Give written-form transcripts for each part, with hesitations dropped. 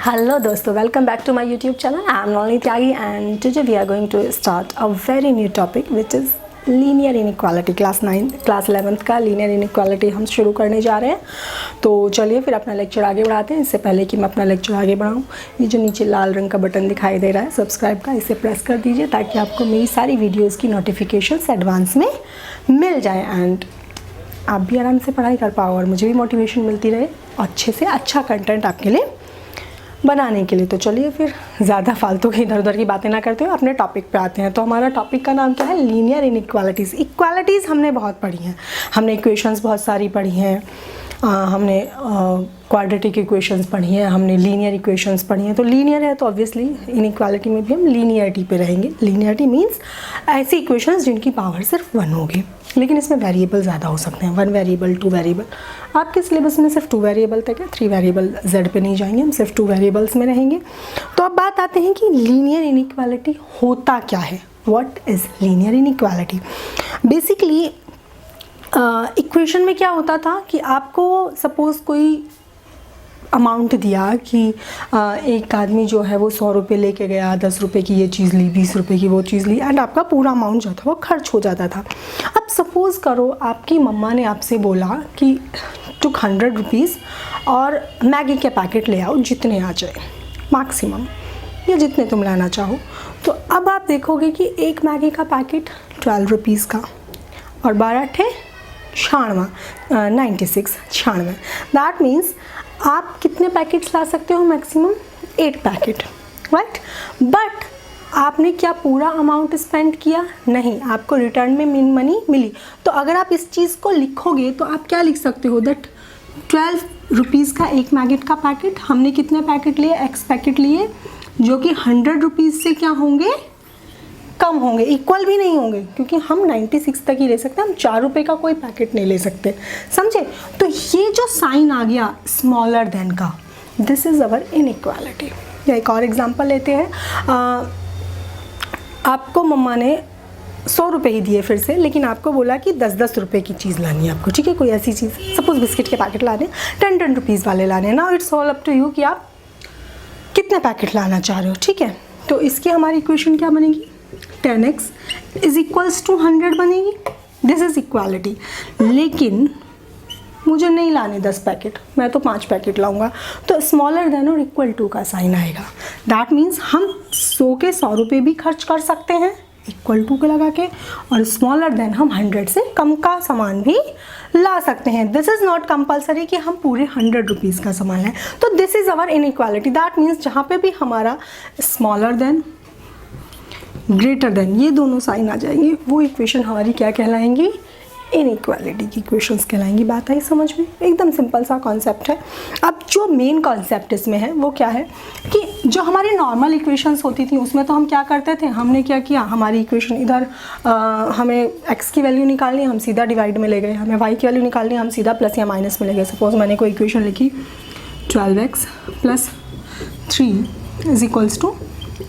Hello दोस्तों, welcome back to my YouTube channel. I am Nalini Tyagi and today we are going to start a very new topic which is linear inequality. Class 11th का linear inequality हम शुरू करने जा रहे हैं. तो चलिए फिर अपना लेक्चर आगे बढ़ाते हैं. इससे पहले कि मैं अपना लेक्चर आगे बढ़ाऊँ, ये जो नीचे लाल रंग का बटन दिखाई दे रहा है सब्सक्राइब का, इसे प्रेस कर दीजिए ताकि आपको मेरी सारी वीडियोज़ की नोटिफिकेशंस एडवांस में मिल जाए एंड आप भी आराम से पढ़ाई कर पाओ और मुझे भी मोटिवेशन मिलती रहे अच्छे से अच्छा कंटेंट आपके लिए बनाने के लिए. तो चलिए फिर ज़्यादा फालतू की इधर उधर की बातें ना करते हुए अपने टॉपिक पे आते हैं. तो हमारा टॉपिक का नाम क्या है? Linear inequalities. इक्वालिटीज़ हमने बहुत पढ़ी हैं, हमने इक्वेशंस बहुत सारी पढ़ी हैं, हमने क्वाड्रेटिक इक्वेशंस पढ़ी हैं, हमने लीनियर इक्वेशंस पढ़ी हैं. तो लीनियर है तो ऑब्वियसली इनइक्वालिटी में भी हम लीनियरिटी पे रहेंगे. लीनियरिटी मीन्स ऐसी इक्वेशंस जिनकी पावर सिर्फ 1 होगी, लेकिन इसमें वेरिएबल ज़्यादा हो सकते हैं. 1 वेरिएबल, 2 वेरिएबल. आपके सिलेबस में सिर्फ 2 वेरिएबल तक है, 3 वेरिएबल जेड पे नहीं जाएंगे, हम सिर्फ 2 वेरिएबल्स में रहेंगे. तो अब बात आते हैं कि लीनियर इनइक्वालिटी होता क्या है. What is linear inequality? Basically equation में क्या होता था कि आपको सपोज़ कोई अमाउंट दिया कि एक आदमी जो है वो 100 रुपये लेके गया, 10 रुपये की ये चीज़ ली, 20 रुपये की वो चीज़ ली एंड आपका पूरा अमाउंट जो था वो खर्च हो जाता था. अब सपोज़ करो आपकी मम्मा ने आपसे बोला कि टुक 100 रुपीज़ और मैगी के पैकेट ले आओ जितने आ जाए मैक्सिमम, या जितने तुम लाना चाहो. तो अब आप देखोगे कि एक मैगी का पैकेट 12 रुपीज़ का और 12 थे 96. दैट मीन्स आप कितने पैकेट्स ला सकते हो? Maximum 8 packet, right. बट आपने क्या पूरा अमाउंट स्पेंड किया? नहीं, आपको रिटर्न में मनी मिली. तो अगर आप इस चीज़ को लिखोगे तो आप क्या लिख सकते हो? दैट 12 रुपीज़ का एक मैगी का पैकेट, हमने कितने पैकेट लिए? एक्स पैकेट लिए, जो कि 100 रुपीज़ से क्या होंगे? कम होंगे, इक्वल भी नहीं होंगे, क्योंकि हम 96 तक ही ले सकते हैं, हम 4 रुपये का कोई पैकेट नहीं ले सकते. समझे? तो ये जो साइन आ गया स्मॉलर देन का, दिस इज़ अवर इनइक्वालिटी. या एक और एग्जांपल लेते हैं. आपको मम्मा ने 100 रुपये ही दिए फिर से, लेकिन आपको बोला कि 10-10 रुपये की चीज़ लानी है आपको. ठीक है, कोई ऐसी चीज़, सपोज बिस्किट के पैकेट लाने, 10-10 रुपीज़ वाले लाने. ना it's all up to you कि आप कितने पैकेट लाना चाह रहे हो. ठीक है, तो इसकी हमारी इक्वेशन क्या बनेगी? 10x इज इक्वल्स टू 100 बनेगी. This is equality. लेकिन मुझे नहीं लाने 10 पैकेट, मैं तो 5 पैकेट लाऊंगा. तो स्मॉलर देन और इक्वल टू का साइन आएगा. दैट मीन्स हम 100 के 100 रुपये भी खर्च कर सकते हैं इक्वल टू के लगा के, और स्मॉलर देन हम 100 से कम का सामान भी ला सकते हैं. दिस इज़ नॉट कंपल्सरी कि हम पूरे 100 रुपीज़ का सामान लें. तो this is our inequality. That means जहाँ पे भी हमारा स्मॉलर देन, ग्रेटर देन, ये दोनों साइन आ जाएंगे, वो इक्वेशन हमारी क्या कहलाएंगी? इनइक्वालिटी की इक्वेशंस कहलाएंगी. बात आई समझ में? एकदम सिंपल सा कॉन्सेप्ट है. अब जो मेन कॉन्सेप्ट इसमें है वो क्या है कि जो हमारी नॉर्मल इक्वेशंस होती थी उसमें तो हम क्या करते थे, हमने क्या किया, हमारी इक्वेशन इधर हमें x की वैल्यू निकालनी, हम सीधा डिवाइड में ले गए. हमें y की वैल्यू निकालनी, हम सीधा प्लस या माइनस में ले गए. सपोज मैंने कोई इक्वेशन लिखी 12x + 3 इज इक्वल्स टू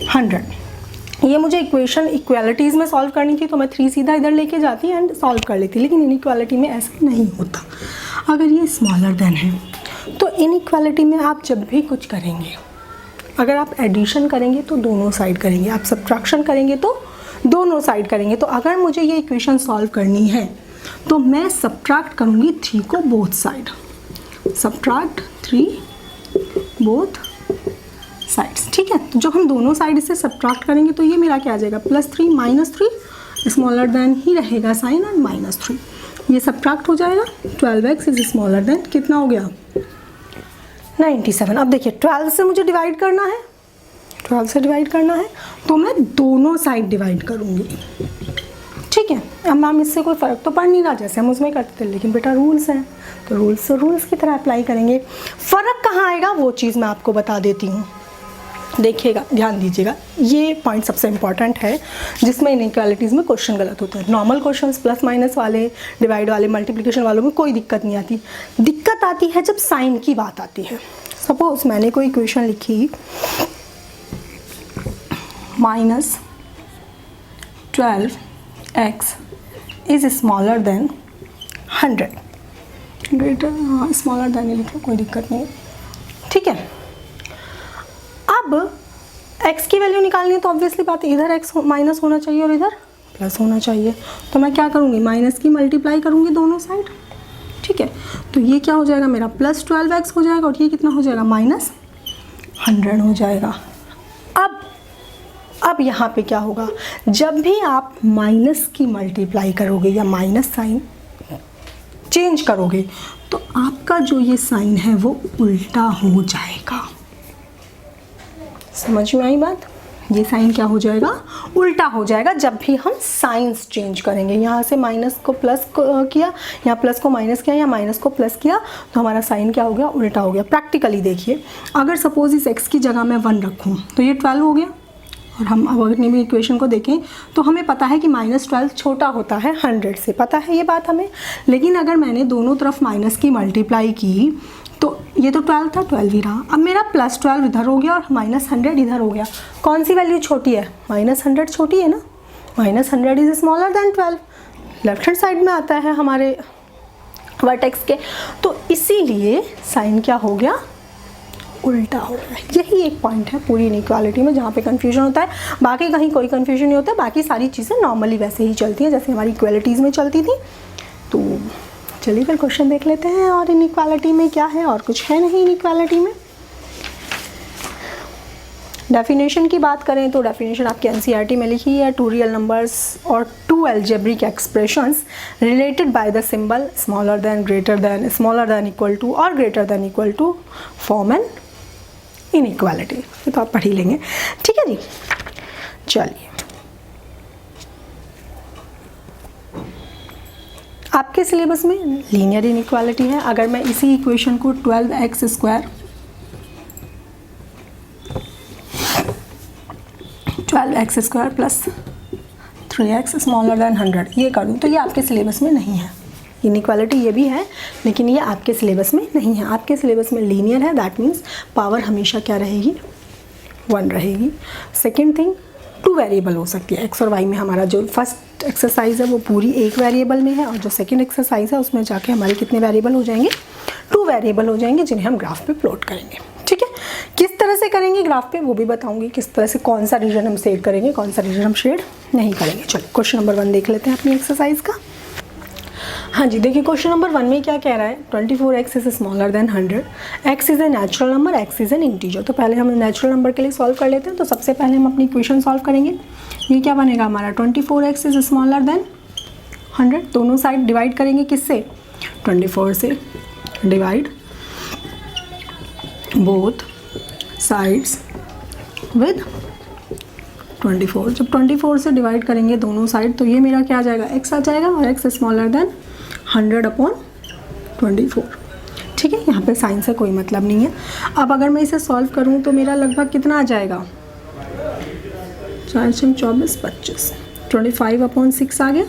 100. ये मुझे इक्वेशन इक्वालिटीज़ में सॉल्व करनी थी, तो मैं 3 सीधा इधर लेके जाती एंड सॉल्व कर लेती. लेकिन इनइक्वालिटी में ऐसा नहीं होता. अगर ये स्मॉलर देन है तो इनइक्वालिटी में आप जब भी कुछ करेंगे, अगर आप एडिशन करेंगे तो दोनों साइड करेंगे, आप सब्ट्रैक्शन करेंगे तो दोनों साइड करेंगे. तो अगर मुझे ये इक्वेशन सॉल्व करनी है तो मैं सब्ट्रैक्ट करूँगी 3 को both side. Subtract 3 both sides. ठीक है, तो जब हम दोनों साइड से सब्ट्रैक्ट करेंगे तो ये मेरा क्या आ जाएगा? +3 -3, स्मॉलर देन ही रहेगा साइन और -3. ये सब्ट्रैक्ट हो जाएगा. 12x इज स्मॉलर देन, कितना हो गया? 97. अब देखिए 12 से मुझे डिवाइड करना है, 12 से डिवाइड करना है तो मैं दोनों साइड डिवाइड करूँगी. ठीक है, अब मैम इससे कोई फ़र्क तो पड़ नहीं रहा जैसे हम उसमें करते थे, लेकिन बेटा रूल्स हैं तो रूल्स की तरह अप्लाई करेंगे. फ़र्क कहाँ आएगा वो चीज़ मैं आपको बता देती हूँ. देखिएगा, ध्यान दीजिएगा, ये पॉइंट सबसे इम्पॉर्टेंट है जिसमें इनइक्वालिटीज़ में क्वेश्चन गलत होते हैं. नॉर्मल क्वेश्चंस प्लस माइनस वाले, डिवाइड वाले, मल्टीप्लिकेशन वालों में कोई दिक्कत नहीं आती. दिक्कत आती है जब साइन की बात आती है. सपोज मैंने कोई इक्वेशन लिखी -12x is smaller then 100. Greater smaller than लिखो, कोई दिक्कत नहीं. ठीक है, अब x की वैल्यू निकालनी है तो ऑब्वियसली बात है इधर x माइनस होना चाहिए और इधर प्लस होना चाहिए। तो मैं क्या करूँगी, माइनस की मल्टीप्लाई करूँगी दोनों साइड, ठीक है। तो ये क्या हो जाएगा मेरा प्लस 12x हो जाएगा और ये कितना हो जाएगा माइनस 100 हो जाएगा। अब यहाँ पे क्या होगा, जब भी आप माइनस की मल्टीप्लाई करोगे या माइनस साइन चेंज करोगे तो आपका जो ये साइन है वो उल्टा हो जाएगा। समझ में आई बात, ये साइन क्या हो जाएगा, उल्टा हो जाएगा जब भी हम साइंस चेंज करेंगे। यहाँ से माइनस को प्लस किया, यहाँ प्लस को माइनस किया, या माइनस को प्लस किया, तो हमारा साइन क्या हो गया, उल्टा हो गया। प्रैक्टिकली देखिए, अगर सपोज इस x की जगह मैं 1 रखूँ तो ये 12 हो गया। और हम अब अगर भी इक्वेशन को देखें तो हमें पता है कि -12 छोटा होता है 100 से, पता है ये बात हमें। लेकिन अगर मैंने दोनों तरफ माइनस की मल्टीप्लाई की तो ये तो 12 था, 12 ही रहा। अब मेरा +12 इधर हो गया और -100 इधर हो गया। कौन सी वैल्यू छोटी है, -100 छोटी है ना, -100 is smaller then 12, left hand side में आता है हमारे वर्टेक्स के। तो इसीलिए साइन क्या हो गया, उल्टा हो गया। यही एक पॉइंट है पूरी इनइक्वालिटी में जहाँ पे कन्फ्यूजन होता है, बाकी कहीं कोई कन्फ्यूजन नहीं होता है। बाकी सारी चीज़ें नॉर्मली वैसे ही चलती हैं जैसे हमारी इक्वालिटीज़ में चलती थी। तो चलिए फिर क्वेश्चन देख लेते हैं। और इनइक्वालिटी में क्या है, और कुछ है नहीं इनइक्वालिटी में। डेफिनेशन की बात करें तो डेफिनेशन आपके एनसीईआरटी में लिखी है, 2 रियल नंबर्स और 2 algebraic expressions related by the symbol smaller than, greater than, smaller than, equal to और greater than equal to form an inequality. ये तो आप पढ़ ही लेंगे, ठीक है जी। चलिए, आपके सिलेबस में लीनियर इनइक्वालिटी है। अगर मैं इसी इक्वेशन को 12x² 12x² plus 3x smaller than 100 ये करूँ तो ये आपके सिलेबस में नहीं है। इनइक्वालिटी ये भी है लेकिन ये आपके सिलेबस में नहीं है। आपके सिलेबस में लीनियर है, दैट मीन्स पावर हमेशा क्या रहेगी, 1 रहेगी। सेकेंड थिंग, 2 वेरिएबल हो सकती है। x और y में हमारा जो फर्स्ट एक्सरसाइज है वो पूरी 1 वेरिएबल में है और जो सेकेंड एक्सरसाइज है उसमें जाके हमारे कितने वेरिएबल हो जाएंगे, 2 वेरिएबल हो जाएंगे जिन्हें हम ग्राफ पे प्लॉट करेंगे, ठीक है। किस तरह से करेंगे ग्राफ पे वो भी बताऊंगी, किस तरह से कौन सा रीजन हम शेड करेंगे, कौन सा रीजन हम शेड नहीं करेंगे। चलो क्वेश्चन नंबर 1 देख लेते हैं अपनी एक्सरसाइज का। हाँ जी, देखिए क्वेश्चन नंबर 1 में क्या कह रहा है, 24x is smaller then 100, x is a natural number, x is an integer. तो पहले हम नेचुरल नंबर के लिए सॉल्व कर लेते हैं। तो सबसे पहले हम अपनी इक्वेशन सॉल्व करेंगे। ये क्या बनेगा हमारा, 24x इज स्मॉलर देन 100। दोनों साइड डिवाइड करेंगे किससे, 24 से। Divide both sides with 24। जब 24 से डिवाइड करेंगे दोनों साइड तो ये मेरा क्या आ जाएगा, x आ जाएगा और x स्मॉलर देन 100/24, ठीक है। यहाँ पे साइन से कोई मतलब नहीं है। अब अगर मैं इसे सॉल्व करूँ तो मेरा लगभग कितना आ जाएगा, 4 × 24 25, 25/6 आ गया।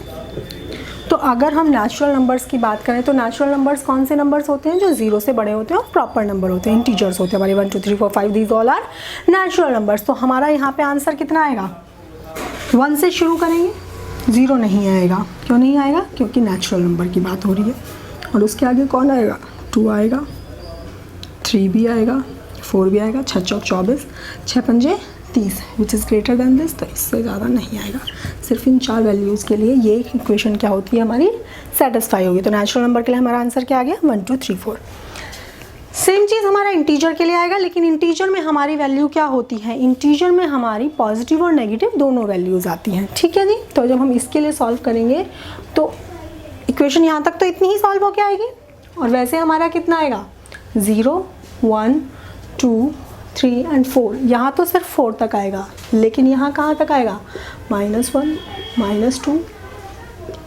तो अगर हम नेचुरल नंबर्स की बात करें तो नेचुरल नंबर्स कौन से नंबर्स होते हैं, जो 0 से बड़े होते हैं और प्रॉपर नंबर होते हैं, इंटीजर्स होते हैं हमारे 1 2 3 4 5, these all are natural numbers. तो हमारा यहाँ पे आंसर कितना आएगा, 1 से शुरू करेंगे, 0 नहीं आएगा। क्यों नहीं आएगा, क्योंकि नेचुरल नंबर की बात हो रही है। और उसके आगे कौन आएगा, 2 आएगा, 3 भी आएगा, 4 भी आएगा, 6 × 24, 6 × 5 30, which is greater than this. तो इससे ज़्यादा नहीं आएगा। सिर्फ इन 4 वैल्यूज़ के लिए ये इक्वेशन क्या होती है हमारी, सेटिस्फाई होगी। तो नेचुरल नंबर के लिए हमारा आंसर क्या आ गया, 1 2 3 4। सेम चीज़ हमारा इंटीजर के लिए आएगा, लेकिन इंटीजर में हमारी वैल्यू क्या होती है, इंटीजर में हमारी पॉजिटिव और नेगेटिव दोनों वैल्यूज़ आती हैं, ठीक है जी। तो जब हम इसके लिए सॉल्व करेंगे तो इक्वेशन यहाँ तक तो इतनी ही सॉल्व होकर आएगी। और वैसे हमारा कितना आएगा, 0 1 2 3 और 4। यहाँ तो सिर्फ 4 तक आएगा, लेकिन यहाँ कहाँ तक आएगा, -1 -2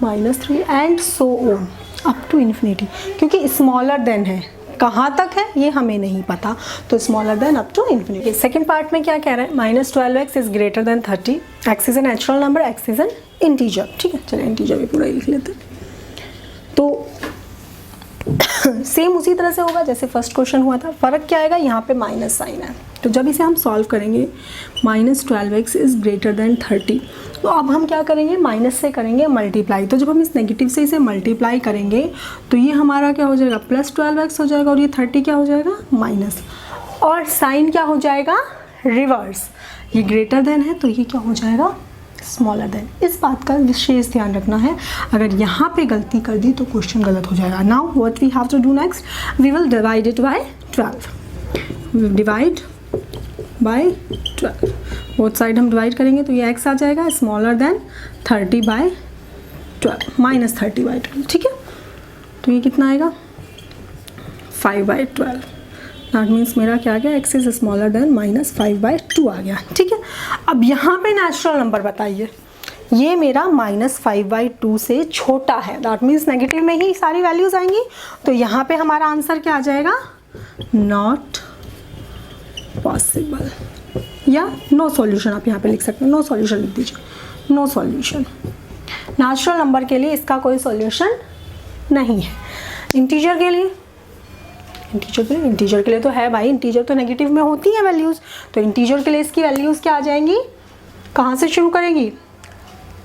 -3 and so on up to infinity. क्योंकि स्मॉलर देन है, कहाँ तक है ये हमें नहीं पता, तो smaller than up to infinity. Second part में क्या कह रहा है, -12x is greater than 30, x is a natural number, x is an integer, ठीक है। चलिए इंटीजर भी पूरा लिख लेते हैं। तो सेम उसी तरह से होगा जैसे फर्स्ट क्वेश्चन हुआ था। फ़र्क क्या आएगा, यहाँ पे माइनस साइन है। तो जब इसे हम सॉल्व करेंगे, -12x इज़ ग्रेटर देन 30, तो अब हम क्या करेंगे, माइनस से करेंगे मल्टीप्लाई। तो जब हम इस नेगेटिव से इसे मल्टीप्लाई करेंगे तो ये हमारा क्या हो जाएगा, +12x हो जाएगा और ये 30 क्या हो जाएगा, माइनस। और साइन क्या हो जाएगा, रिवर्स, ये ग्रेटर देन है तो ये क्या हो जाएगा, स्मॉलर देन। इस बात का विशेष ध्यान रखना है, अगर यहाँ पे गलती कर दी तो क्वेश्चन गलत हो जाएगा। Now what we have to do next, we will divide it by 12, divide by 12, both side हम डिवाइड करेंगे तो ये x आ जाएगा smaller than 30 by 12, minus 30 by 12, ठीक है। तो ये कितना आएगा 5 बाय 12, दैट मीन्स मेरा क्या आ गया, x is smaller than minus 5 by 2 आ गया, ठीक है। अब यहाँ पे नेचुरल नंबर बताइए, ये मेरा माइनस 5 बाई 2 से छोटा है, दैट मीन्स नेगेटिव में ही सारी वैल्यूज आएंगी, तो यहाँ पे हमारा आंसर क्या आ जाएगा, नॉट पॉसिबल, या नो सॉल्यूशन आप यहाँ पे लिख सकते हैं, नो सॉल्यूशन लिख दीजिए, नो सॉल्यूशन। नेचुरल नंबर के लिए इसका कोई सॉल्यूशन नहीं है। इंटीजर के लिए, इंटीजर के लिए तो है भाई, इंटीजर तो नेगेटिव में होती है वैल्यूज़, तो इंटीजर के लिए इसकी वैल्यूज़ क्या आ जाएंगी, कहाँ से शुरू करेंगी,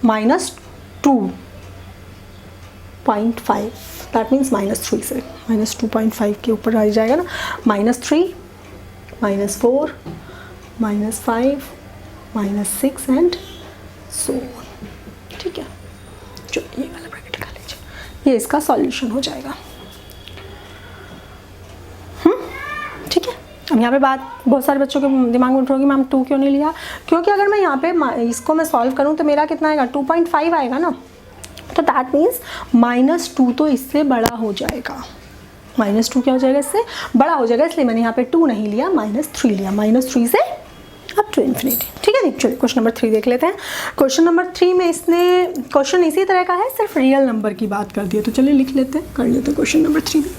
-2.5, दैट मीन्स -3 से, -2.5 के ऊपर आ जाएगा ना, -3, -4, -5, -6 एंड सो ऑन, ठीक है। जो ये वाला ब्रैकेट निकाल लीजिए, ये इसका सॉल्यूशन हो जाएगा। ठीक है। अब यहाँ पे बात बहुत सारे बच्चों के दिमाग में उठ रही होगी, मैम 2 क्यों नहीं लिया, क्योंकि अगर मैं यहाँ पे इसको मैं सॉल्व करूँ तो मेरा कितना आएगा, 2.5 आएगा ना, तो दैट मीन्स -2 तो इससे बड़ा हो जाएगा, -2 क्या हो जाएगा, इससे बड़ा हो जाएगा, इसलिए मैंने यहाँ पे 2 नहीं लिया, -3 लिया, -3 से अप टू इन्फिनिटी, ठीक है। चलिए क्वेश्चन नंबर 3 देख लेते हैं। क्वेश्चन नंबर 3 में इसने क्वेश्चन इसी तरह का है, सिर्फ रियल नंबर की बात कर दी है, तो चलिए लिख लेते हैं, कर लेते हैं क्वेश्चन नंबर 3 में।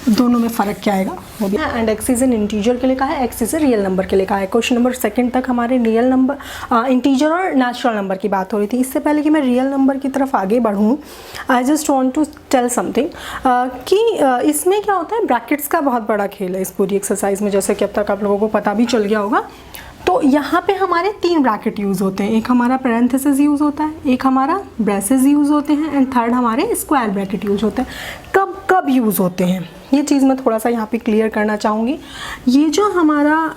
दोनों में फ़र्क क्या आएगा वो भी, and x is an integer के लिए कहा है, x is a real number के लिए कहा है। क्वेश्चन नंबर 2 तक हमारे रियल नंबर, इंटीजर और नेचुरल नंबर की बात हो रही थी। इससे पहले कि मैं रियल नंबर की तरफ आगे बढ़ूँ, I just want to tell something कि इसमें क्या होता है, ब्रैकेट्स का बहुत बड़ा खेल है इस पूरी एक्सरसाइज में, जैसे कि अब तक आप लोगों को पता भी चल गया होगा। तो यहाँ पे हमारे 3 ब्रैकेट यूज़ होते हैं, एक हमारा पैरेंथेसिस यूज़ होता है, एक हमारा ब्रेसेस यूज़ होते हैं, एंड थर्ड हमारे स्क्वायर ब्रैकेट यूज़ होते हैं। कब कब यूज़ होते हैं ये चीज़ मैं थोड़ा सा यहाँ पे क्लियर करना चाहूँगी। ये जो हमारा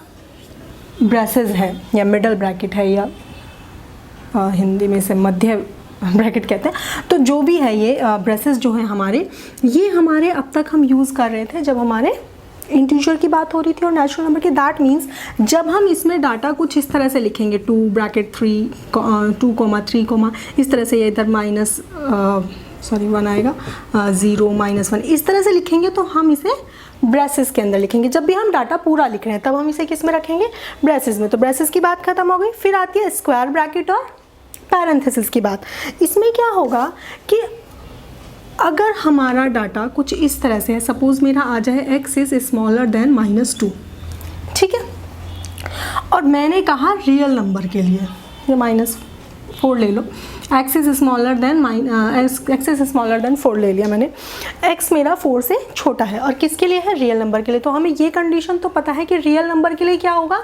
ब्रेसेस है या मिडल ब्रैकेट है, या हिंदी में से मध्य ब्रैकेट कहते हैं, तो जो भी है ये ब्रेसेस जो है हमारे, ये हमारे अब तक हम यूज़ कर रहे थे जब हमारे इंटीजर की बात हो रही थी और नेचुरल नंबर की। दैट मीन्स जब हम इसमें डाटा कुछ इस तरह से लिखेंगे, 2 ब्रैकेट 3 2, 3, इस तरह से, ये इधर -1 आएगा, 0 -1, इस तरह से लिखेंगे, तो हम इसे ब्रेसेस के अंदर लिखेंगे। जब भी हम डाटा पूरा लिख रहे हैं तब हम इसे किस में रखेंगे, ब्रेसेस में। तो ब्रेसेस की बात खत्म हो गई, फिर आती है स्क्वायर ब्रैकेट और पैरेंथेसिस की बात। इसमें क्या होगा कि अगर हमारा डाटा कुछ इस तरह से है, सपोज मेरा आ जाए x इज स्मॉलर देन -2, ठीक है, और मैंने कहा रियल नंबर के लिए ये -4 ले लो, x इज स्मॉलर देन 4 ले लिया मैंने, x मेरा 4 से छोटा है, और किसके लिए है, रियल नंबर के लिए। तो हमें ये कंडीशन तो पता है कि रियल नंबर के लिए क्या होगा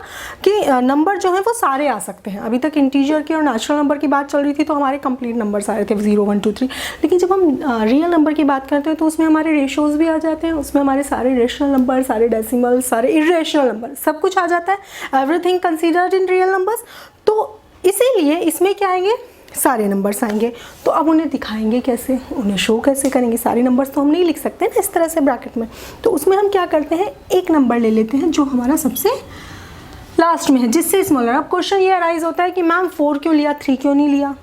कि नंबर जो है वो सारे आ सकते हैं। अभी तक इंटीजर की और नेचुरल नंबर की बात चल रही थी तो हमारे कंप्लीट नंबर्स आ रहे थे 0 1 2 3, लेकिन जब हम रियल नंबर की बात करते हैं तो उसमें हमारे रेशोज़ भी आ जाते हैं, उसमें हमारे सारे रेशनल नंबर, सारे डेसिमल, सारे इरेशनल नंबर, सब कुछ आ जाता है, everything considered in real numbers. तो इसीलिए इसमें क्या आएंगे, सारे नंबर्स आएंगे। तो अब उन्हें दिखाएंगे कैसे, उन्हें शो कैसे करेंगे, सारे नंबर्स तो हम नहीं लिख सकते ना इस तरह से ब्रैकेट में। तो उसमें हम क्या करते हैं, एक नंबर ले लेते हैं जो हमारा सबसे लास्ट में है, जिससे स्मॉलर। अब क्वेश्चन ये अराइज होता है कि मैम 4 क्यों लिया, 3 क्यों नहीं लिया,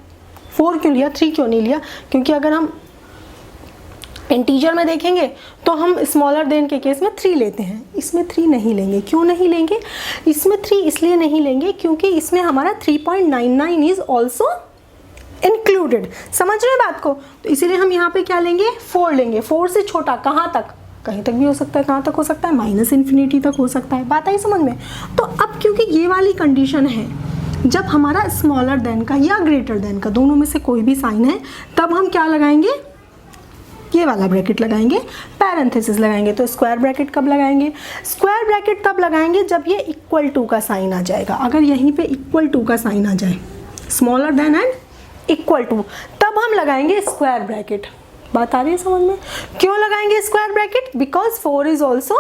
4 क्यों लिया, 3 क्यों नहीं लिया, क्योंकि अगर हम इंटीजर में देखेंगे तो हम स्मॉलर देन के केस में 3 लेते हैं, इसमें 3 नहीं लेंगे। क्यों नहीं लेंगे, इसमें 3 इसलिए नहीं लेंगे क्योंकि इसमें हमारा 3.99 इज ऑल्सो इंक्लूडेड। समझ रहे हैं बात को, तो इसीलिए हम यहाँ पे क्या लेंगे, 4 लेंगे। 4 से छोटा कहाँ तक, कहीं तक भी हो सकता है, कहाँ तक हो सकता है, -इन्फिनिटी तक हो सकता है। बात आई समझ में। तो अब क्योंकि ये वाली कंडीशन है, जब हमारा स्मॉलर देन का या ग्रेटर देन का, दोनों में से कोई भी साइन है, तब हम क्या लगाएंगे, ये वाला ब्रैकेट लगाएंगे, पैरेंथेसिस लगाएंगे। तो स्क्वायर ब्रैकेट कब लगाएंगे, स्क्वायर ब्रैकेट तब लगाएंगे जब ये इक्वल टू का साइन आ जाएगा। अगर यहीं पे इक्वल टू का साइन आ जाए, smaller than and equal to, तब हम लगाएंगे स्क्वायर ब्रैकेट। बात आ रही है समझ में। क्यों लगाएंगे square bracket, because 4 is also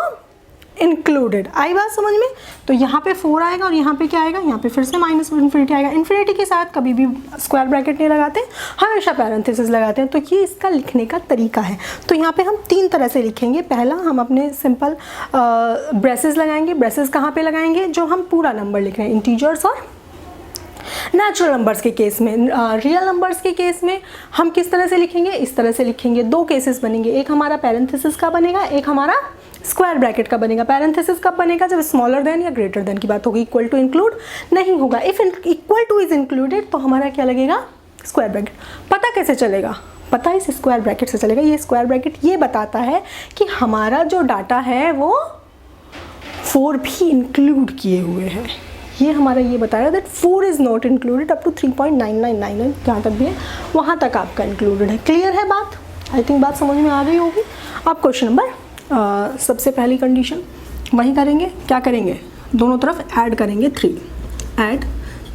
included. आई बात समझ में? तो यहाँ पे 4 आएगा और यहाँ पे क्या आएगा, यहाँ पे फिर से माइनस इन्फिनिटी आएगा। इन्फिनिटी के साथ कभी भी स्क्वायर ब्रैकेट नहीं लगाते, हमेशा पैरेंथेसिस लगाते हैं। तो ये इसका लिखने का तरीका है। तो यहाँ पे हम 3 तरह से लिखेंगे। पहला, हम अपने सिंपल ब्रेसेस लगाएंगे। ब्रेसेस कहाँ पे लगाएंगे, जो हम पूरा नंबर लिख रहे हैं, इंटीजर्स और नेचुरल नंबर्स के केस में। रियल नंबर्स के केस में हम किस तरह से लिखेंगे, इस तरह से लिखेंगे। 2 केसेस बनेंगे, एक हमारा पैरेंथेसिस का बनेगा, एक हमारा स्क्वायर ब्रैकेट का बनेगा। पैरेंथेसिस कब बनेगा, जब स्मॉलर देन या ग्रेटर देन की बात होगी। इक्वल टू इंक्लूड नहीं होगा। If equal two is included तो हमारा क्या लगेगा, स्क्वायर ब्रैकेट। पता कैसे चलेगा, पता इस स्क्वायर ब्रैकेट से चलेगा। ये स्क्वायर ब्रैकेट ये बताता है कि हमारा जो डाटा है वो 4 भी इंक्लूड किए हुए हैं। ये हमारा ये बताया that 4 is not included up to 3.9999 जहाँ तक भी है वहाँ तक आपका इंक्लूडेड है। क्लियर है बात? आई थिंक बात समझ में आ गई होगी। अब क्वेश्चन नंबर सबसे पहली कंडीशन वही करेंगे। क्या करेंगे, दोनों तरफ ऐड करेंगे 3, ऐड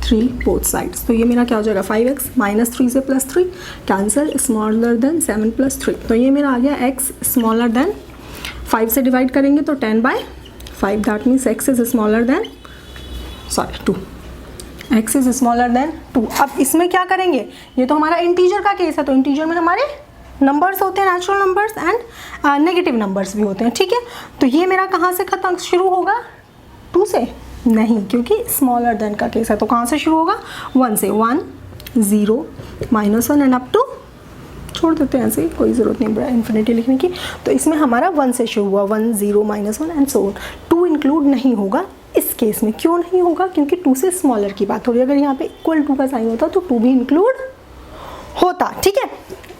3 बोथ साइड्स। तो ये मेरा क्या हो जाएगा, 5x -3 से +3 कैंसिल, स्मॉलर देन 7 + 3। तो ये मेरा आ गया x स्मॉलर देन 5 से डिवाइड करेंगे तो 10/5। That means x is smaller then 2, x is smaller then 2। अब इसमें क्या करेंगे, ये तो हमारा इंटीजर का केस है। तो इंटीजर में हमारे नंबर्स होते हैं, natural numbers and negative numbers भी होते हैं। ठीक है, तो ये मेरा कहाँ से खत्म शुरू होगा, 2 से नहीं, क्योंकि स्मॉलर देन का केस है। तो कहाँ से शुरू होगा, 1 से। 1 0 -1 एंड अप टू, छोड़ देते हैं ऐसे ही, कोई ज़रूरत नहीं इन्फिनिटी लिखने की। तो इसमें हमारा 1 से शुरू हुआ, 1 0 -1 एंड सो ऑन। 2 इंक्लूड नहीं होगा इस केस में। क्यों नहीं होगा, क्योंकि 2 से स्मॉलर की बात हो रही है। अगर यहाँ पे इक्वल टू का साइन होता तो 2 भी इंक्लूड होता। ठीक है,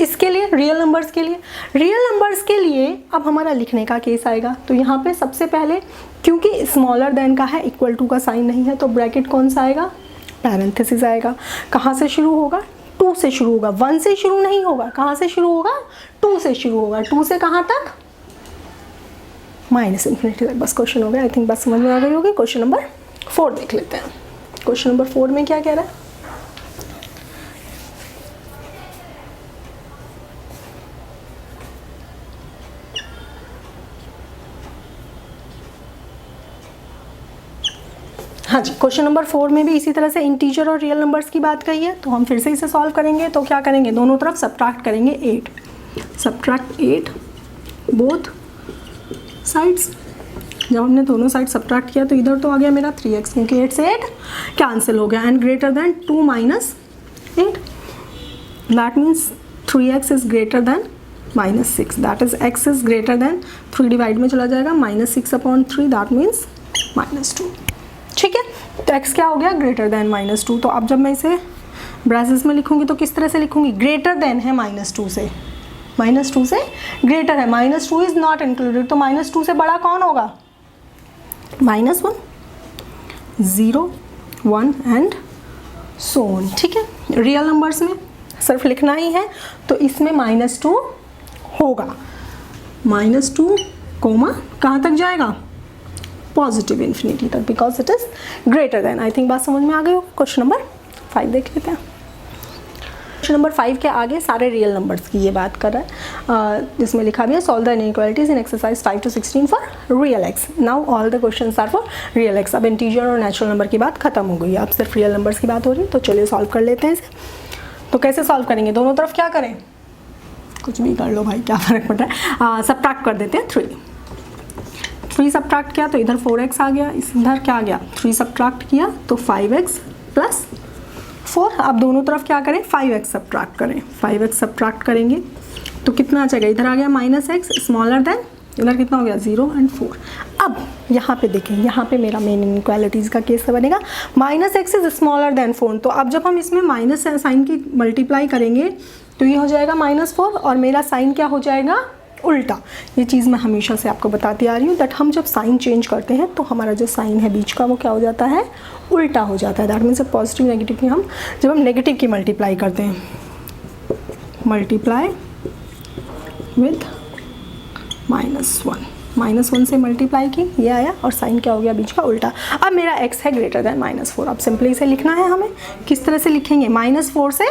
इसके लिए रियल नंबर्स के लिए, रियल नंबर्स के लिए अब हमारा लिखने का केस आएगा। तो यहाँ पे सबसे पहले, क्योंकि स्मॉलर देन का है, इक्वल टू का साइन नहीं है, तो ब्रैकेट कौन सा आएगा, पैरेंथेसिस आएगा। कहाँ से शुरू होगा, 2 से शुरू होगा। 1 से शुरू नहीं होगा, कहाँ से शुरू होगा, 2 से शुरू होगा। 2 से कहाँ तक, -इन्फिनिटी तक। बस क्वेश्चन हो गया। आई थिंक बात समझ में आ गई होगी। क्वेश्चन नंबर 4 देख लेते हैं। क्वेश्चन नंबर 4 में क्या कह रहा है, हाँ जी, क्वेश्चन नंबर 4 में भी इसी तरह से इंटीजर और रियल नंबर्स की बात कही है। तो हम फिर से इसे सॉल्व करेंगे। तो क्या करेंगे, दोनों तरफ सब्ट्रैक्ट करेंगे 8, सब्ट्रैक्ट 8 बोथ साइड्स। जब हमने दोनों साइड सब्ट्रैक्ट किया तो इधर तो आ गया मेरा 3x, क्योंकि 8 से 8 कैंसिल हो गया। And greater than 2 - 8, that means 3x is greater then -6। That is x is greater then 3 divide में चला जाएगा, -6/3, दैट मीन्स -2। ठीक है, तो x क्या हो गया, ग्रेटर देन -2। तो अब जब मैं इसे ब्रैसेस में लिखूंगी तो किस तरह से लिखूंगी, ग्रेटर देन है -2 से, -2 से ग्रेटर है, -2 इज नॉट इंक्लूडेड। तो -2 से बड़ा कौन होगा, -1 0 1 एंड सो ऑन। ठीक है, रियल नंबर्स में सिर्फ लिखना ही है। तो इसमें -2 होगा, -2 कोमा कहाँ तक जाएगा, पॉजिटिव इन्फिनिटी तक, because it is greater then. I think बात समझ में आ गई हो। क्वेश्चन नंबर 5 देख लेते हैं। क्वेश्चन नंबर 5 के आगे सारे रियल नंबर्स की ये बात कर रहा है, जिसमें लिखा भी है solve the inequalities in exercise 5 to 16 for real x. Now all the questions are for real x. अब इंटीजर और नेचुरल नंबर की बात खत्म हो गई है, अब सिर्फ रियल नंबर्स की बात हो रही है। तो चलिए सॉल्व कर लेते हैं इसे। तो कैसे सॉल्व करेंगे, दोनों तरफ क्या करें, कुछ भी कर लो भाई, क्या फ़र्क पड़ रहा है। सब्ट्रैक्ट कर देते हैं 3 सब्ट्रैक्ट किया तो इधर 4x आ गया, इधर क्या आ गया, 3 सब्ट्रैक्ट किया तो 5x + 4। अब दोनों तरफ क्या करें, 5x सब्ट्रैक्ट करें। 5x सब्ट्रैक्ट करेंगे तो कितना आ जाएगा, इधर आ गया -x स्मॉलर देन, इधर कितना हो गया 0 and 4। अब यहाँ पे देखें, यहाँ पे मेरा मेन इनइक्वालिटीज़ का केस बनेगा, -x इज स्मॉलर देन 4। तो अब जब हम इसमें माइनस साइन की मल्टीप्लाई करेंगे तो ये हो जाएगा -4 और मेरा साइन क्या हो जाएगा, उल्टा। ये चीज़ मैं हमेशा से आपको बताती आ रही हूँ दैट हम जब साइन चेंज करते हैं तो हमारा जो साइन है बीच का वो क्या हो जाता है, उल्टा हो जाता है। दैट मीन्स पॉजिटिव नेगेटिव की हम जब हम नेगेटिव की मल्टीप्लाई करते हैं, मल्टीप्लाई विथ -1 से मल्टीप्लाई की, ये आया और साइन क्या हो गया बीच का उल्टा। अब मेरा x है ग्रेटर देन -4। अब सिंपली इसे लिखना है हमें, किस तरह से लिखेंगे, -4 से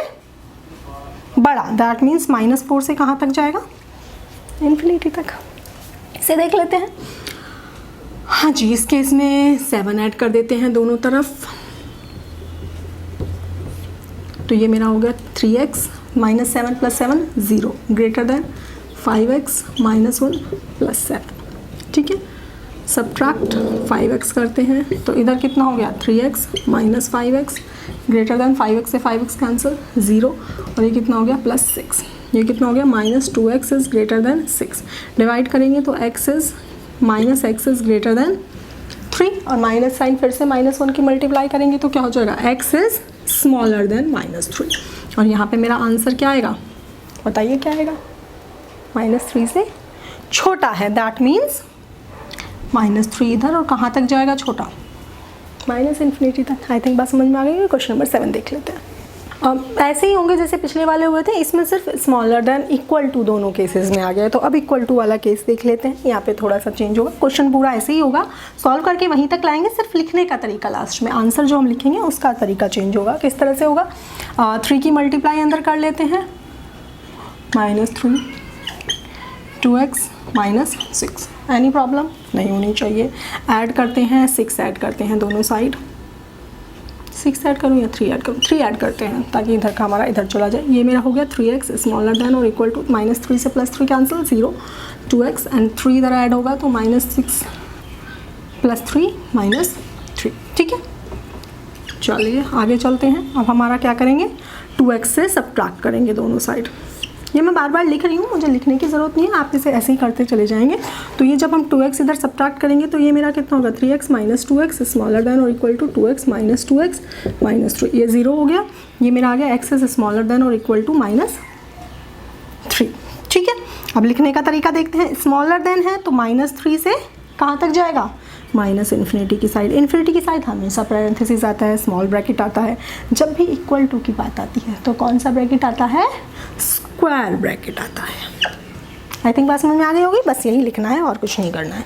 बड़ा, दैट मीन्स -4 से कहाँ तक जाएगा, इन्फिनिटी तक। इसे देख लेते हैं। हाँ जी, इस केस में 7 ऐड कर देते हैं दोनों तरफ, तो ये मेरा हो गया 3x minus 7 plus 7 0 greater than 5x minus 1 plus 7। ठीक है, सब्ट्रैक्ट 5x करते हैं तो इधर कितना हो गया 3x minus 5x greater than 5x से 5x कैंसिल 0, और ये कितना हो गया प्लस 6। ये कितना हो गया minus 2x is greater than 6। Divide करेंगे तो x is minus x is greater than 3, और माइनस साइन फिर से -1 की मल्टीप्लाई करेंगे तो क्या हो जाएगा x इज़ स्मॉलर देन -3। और यहाँ पे मेरा आंसर क्या आएगा, बताइए क्या आएगा, -3 से छोटा है, दैट मीन्स -3 इधर, और कहाँ तक जाएगा छोटा, -∞ तक। आई थिंक बात समझ में आ गई है। क्वेश्चन नंबर 7 देख लेते हैं। ऐसे ही होंगे जैसे पिछले वाले हुए थे, इसमें सिर्फ स्मॉलर देन इक्वल टू दोनों केसेस में आ गया है। तो अब इक्वल टू वाला केस देख लेते हैं, यहाँ पे थोड़ा सा चेंज होगा। क्वेश्चन पूरा ऐसे ही होगा, सॉल्व करके वहीं तक लाएंगे, सिर्फ लिखने का तरीका लास्ट में, आंसर जो हम लिखेंगे उसका तरीका चेंज होगा। किस तरह से होगा, 3 की मल्टीप्लाई अंदर कर लेते हैं, -3 2x माइनस 6, एनी प्रॉब्लम नहीं होनी चाहिए। ऐड करते हैं 6 ऐड करते हैं दोनों साइड, 6 ऐड करूँ या 3 ऐड करूँ, 3 ऐड करते हैं ताकि इधर का हमारा इधर चला जाए। ये मेरा हो गया 3x स्मॉलर देन और इक्वल टू -3 से +3 कैंसिल 0 2x एंड 3 इधर ऐड होगा तो -6 +3 -3। ठीक है, चलिए आगे चलते हैं। अब हमारा क्या करेंगे, 2x से सब्ट्रैक्ट करेंगे दोनों साइड। ये मैं बार बार लिख रही हूँ, मुझे लिखने की ज़रूरत नहीं है, आप इसे ऐसे ही करते चले जाएंगे। तो ये जब हम 2x इधर सब्ट्रैक्ट करेंगे तो ये मेरा कितना होगा, 3x - 2x स्मॉलर देन और इक्वल टू 2x - 2x -3, ये 0 हो गया। ये मेरा आ गया x इज स्मॉलर देन और इक्वल टू -3। ठीक है, अब लिखने का तरीका देखते हैं। स्मॉलर देन है तो -3 से कहाँ तक जाएगा, -∞ की साइड। इन्फिनिटी की साइड हमेशा पैरेंथेसिस आता है, स्मॉल ब्रैकेट आता है। जब भी इक्वल टू की बात आती है तो कौन सा ब्रैकेट आता है, स्क्वायर ब्रैकेट आता है। आई थिंक बात समझ में आ गई होगी, बस यही लिखना है और कुछ नहीं करना है,